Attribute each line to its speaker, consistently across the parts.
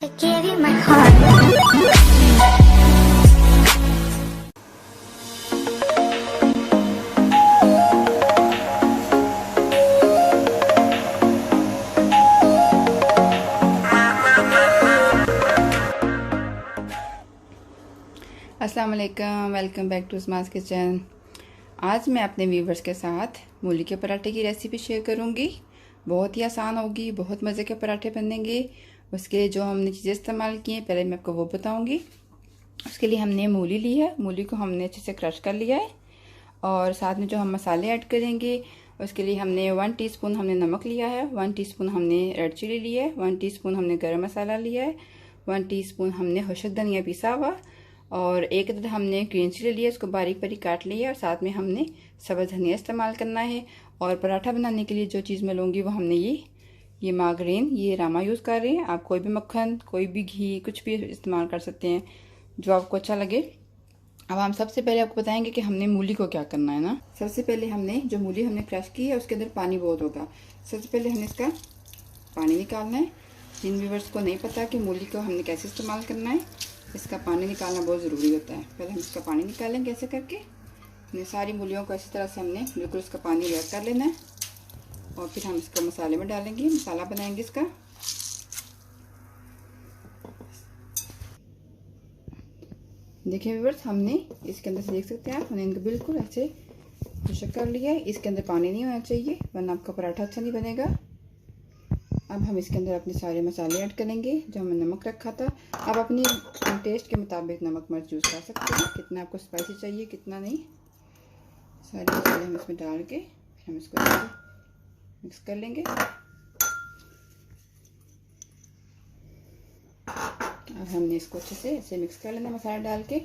Speaker 1: I gave you my heart.
Speaker 2: अस्सलाम वालेकुम, welcome back to स्मास किचन। आज मैं अपने व्यूवर्स के साथ मूली के पराठे की रेसिपी शेयर करूंगी। बहुत ही आसान होगी, बहुत मज़े के पराठे बनेंगे। उसके लिए जो हमने चीज़ें इस्तेमाल की हैं पहले मैं आपको वो बताऊंगी। उसके लिए हमने मूली ली है, मूली को हमने अच्छे से क्रश कर लिया है। और साथ में जो हम मसाले ऐड करेंगे उसके लिए हमने 1 टीस्पून हमने नमक लिया है, 1 टीस्पून हमने रेड चिली लिया है, 1 टीस्पून हमने गरम मसाला लिया है, 1 टीस्पून हमने खुशक धनिया पिसा हुआ, और एक अदद हमने ग्रीन चिली लिया, इसको बारीक बारीक काट लिया। और साथ में हमने सब्ज़ धनिया इस्तेमाल करना है। और पराठा बनाने के लिए जो चीज़ मैं लूँगी वो हमने ये मार्गरीन, ये रामा यूज़ कर रहे हैं। आप कोई भी मक्खन, कोई भी घी, कुछ भी इस्तेमाल कर सकते हैं जो आपको अच्छा लगे। अब हम सबसे पहले आपको बताएंगे कि हमने मूली को क्या करना है ना। सबसे पहले हमने जो मूली हमने क्रश की है उसके अंदर पानी बहुत होगा। सबसे पहले हमें इसका पानी निकालना है। जिन व्यूवर्स को नहीं पता कि मूली को हमने कैसे इस्तेमाल करना है, इसका पानी निकालना बहुत ज़रूरी होता है। पहले हम इसका पानी निकालेंगे ऐसे करके। हमने सारी मूलियों को इसी तरह से हमने बिल्कुल इसका पानी अलग कर लेना है। और फिर हम इसको मसाले में डालेंगे, मसाला बनाएंगे इसका। देखिए व्यूअर्स, हमने इसके अंदर से देख सकते हैं आप, हमने इनको बिल्कुल ऐसे खुशक कर लिया है। इसके अंदर पानी नहीं होना चाहिए वरना आपका पराठा अच्छा नहीं बनेगा। अब हम इसके अंदर अपने सारे मसाले ऐड करेंगे जो हमने नमक रखा था। आप अपनी टेस्ट के मुताबिक नमक मिर्च यूज़ कर सकते हैं, कितना आपको स्पाइसी चाहिए कितना नहीं। सारे मसाले हम इसमें डाल के फिर हम इसको मिक्स कर लेंगे। अब हमने इसको अच्छे से ऐसे मिक्स कर लेना मसाला डाल के।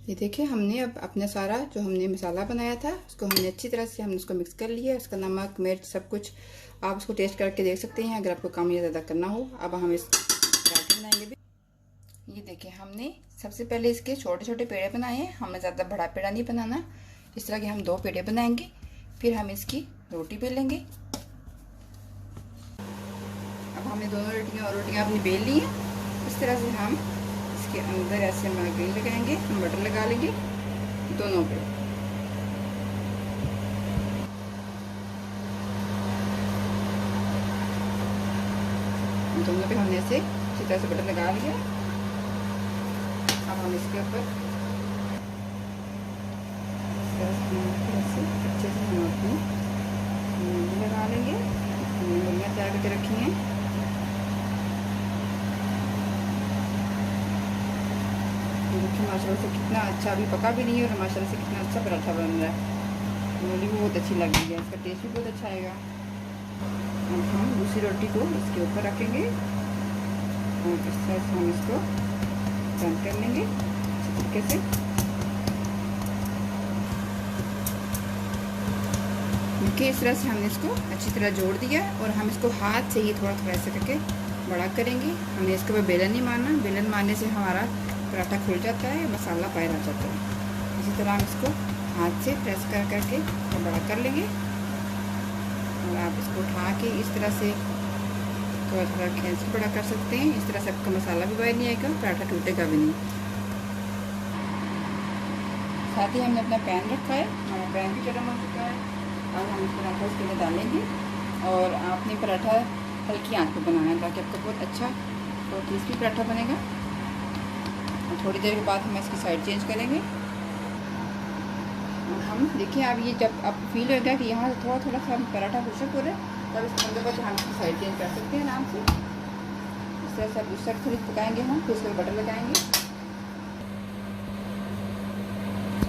Speaker 2: ये देखिए, हमने अब अपना सारा जो हमने मसाला बनाया था उसको हमने अच्छी तरह से हमने उसको मिक्स कर लिया। उसका नमक मिर्च सब कुछ आप उसको टेस्ट करके देख सकते हैं अगर आपको कम या ज़्यादा करना हो। अब हम इस पराठे बनाएंगे भी। ये देखिए, हमने सबसे पहले इसके छोटे छोटे पेड़े बनाए हैं। हमें ज़्यादा बड़ा पेड़ा नहीं बनाना। इस तरह के हम 2 पेड़े बनाएंगे, फिर हम इसकी रोटी बेलेंगे। अब हमने दोनों रोटियाँ अपनी बेल ली हैं। इस तरह से हम इसके अंदर ऐसे मार्गरीन लगाएंगे, हम बटर लगा लेंगे दोनों पे। दोनों पे हमने ऐसे अच्छी तरह से बटर लगा लिया। अब हम इसके ऊपर अच्छे से हम अपनी मूली लगा लेंगे। मूलियाँ तैयार करके रखी हैं। देखिए माशाल्लाह से कितना अच्छा, अभी पका भी नहीं है और माशाल्लाह से कितना अच्छा पराठा बन रहा है। मूली भी बहुत अच्छी लग रही है, इसका टेस्ट भी बहुत अच्छा आएगा। अब हम दूसरी रोटी को इसके ऊपर रखेंगे और इस तरह से हम इसको बंद कर लेंगे अच्छे तरीके से। देखिए, इस तरह से हमने इसको अच्छी तरह जोड़ दिया और हम इसको हाथ से ही थोड़ा थोड़ा ऐसे करके बड़ा करेंगे। हमने इसके ऊपर बेलन नहीं मारना, बेलन मारने से हमारा पराठा खुल जाता है, मसाला बाहर आ जाता है। इसी तरह हम इसको हाथ से प्रेस कर करके तो बड़ा कर लेंगे। और आप इसको उठा के इस तरह से थोड़ा थोड़ा खींच के बड़ा कर सकते हैं। इस तरह से आपका मसाला भी बाहर नहीं आएगा, पराठा टूटेगा भी नहीं। साथ ही हमने अपना पैन रखा है, हमारा पैन भी गर्म हो चुका है। अब हम इस पराठा इसके लिए डालेंगे और आपने पराठा हल्की आंच पर बनाना है ताकि आपका बहुत अच्छा और क्रिस्पी पराठा बनेगा। और थोड़ी देर के बाद हम इसकी साइड चेंज करेंगे। और हम देखिए, अब ये जब आपको फील होगा कि यहाँ से थोड़ा थोड़ा सा पराठा खुशक हो रहा है, तब इसके अंदर पर हम इसकी साइड चेंज कर सकते हैं आराम से। इस तरह से अब उस साइड थोड़ी पकाएंगे हम, फिर इसके बटर लगाएंगे।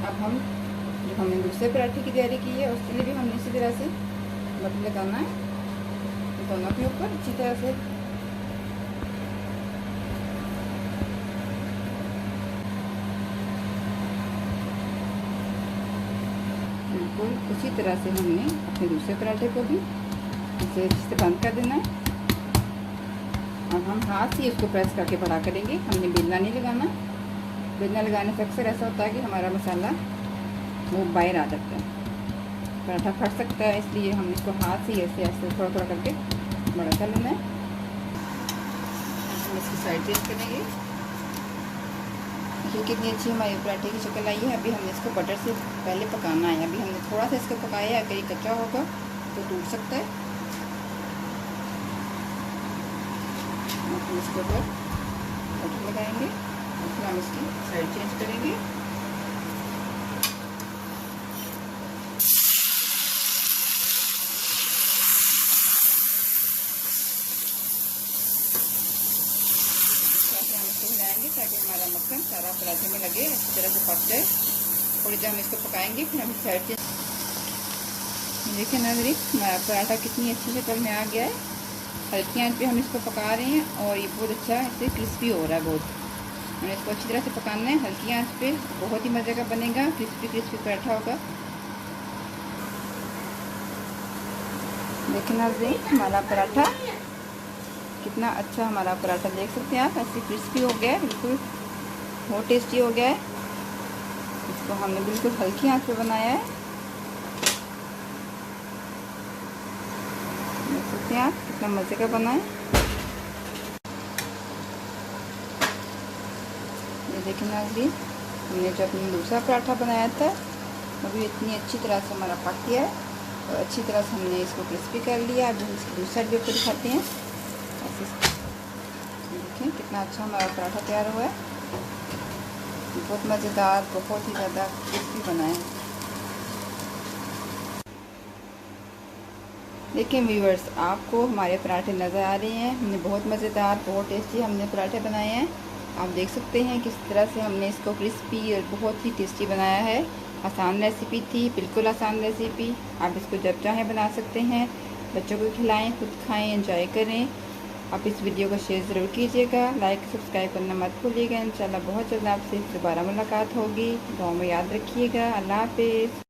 Speaker 2: अब हम जो हमने दूसरे पराठे की तैयारी की है उसके लिए भी हमने इसी तरह से बटर लगाना है दोनों के ऊपर अच्छी तरह से। बिल्कुल उसी तरह से हमने अपने दूसरे पराठे को भी इसे अच्छे से बंद कर देना है। अब हम हाथ से इसको प्रेस करके बड़ा करेंगे, हमने बेलना नहीं लगाना। बेलना लगाने से अक्सर ऐसा होता है कि हमारा मसाला वो बाहर आ जाता है, पराठा फट सकता है। इसलिए हम इसको हाथ से ऐसे ऐसे थोड़ा थोड़ा करके बड़ा कर लेना है। इसकी साइड चेंज करेंगे। देखिए कितनी अच्छी हमारी पराठे की शक्ल आई है। अभी हमने इसको बटर से पहले पकाना है। अभी हमने थोड़ा सा इसको पकाया है, अगर ये कच्चा होगा तो टूट सकता है। हम इसके ऊपर बटर लगाएंगे और फिर हम इसकी साइड चेंज करेंगे। हिलाएंगे ताकि हमारा मक्खन सारा पराठे में लगे, अच्छी तरह से पक जाए। थोड़ी देर हम इसको पकाएंगे, फिर हम साइड से देखिए नाज़रीन हमारा पराठा कितनी अच्छी शक्ल में आ गया है। हल्की आंच पे हम इसको पका रहे हैं और ये बहुत अच्छा इससे क्रिस्पी हो रहा है। बहुत हमें इसको अच्छी तरह से पकाना है हल्की आंच पे। बहुत ही मज़े का बनेगा, क्रिस्पी क्रिस्पी पराठा होगा। देखिए नाज़रीन हमारा पराठा कितना अच्छा, हमारा पराठा देख सकते हैं आप, ऐसे क्रिस्पी हो गया है, बिल्कुल बहुत टेस्टी हो गया है। इसको हमने बिल्कुल हल्की आंच पे बनाया है। देख सकते हैं आप कितना मज़े का बना है। ये देखिए नाज़रीन हमने जो अपना दूसरा पराठा बनाया था वो भी इतनी अच्छी तरह से हमारा पक गया है और अच्छी तरह से हमने इसको क्रिस्पी कर लिया। अभी हम इसकी दूसरी साइड भी आपको दिखाते हैं। देखिए कितना अच्छा हमारा पराठा तैयार हुआ है। बहुत मज़ेदार, बहुत ही ज़्यादा क्रिस्पी बना है। देखिए व्यूअर्स आपको हमारे पराठे नज़र आ रहे हैं। हमने बहुत मज़ेदार, बहुत टेस्टी हमने पराठे बनाए हैं। आप देख सकते हैं किस तरह से हमने इसको क्रिस्पी और बहुत ही टेस्टी बनाया है। आसान रेसिपी थी, बिल्कुल आसान रेसिपी। आप इसको जब चाहें बना सकते हैं। बच्चों को खिलाएं, खुद खाएं, एंजॉय करें। आप इस वीडियो को शेयर ज़रूर कीजिएगा, लाइक सब्सक्राइब करना मत भूलिएगा। इंशाल्लाह बहुत जल्द आपसे दोबारा मुलाकात होगी। दुआ में याद रखिएगा। अल्लाह हाफिज़।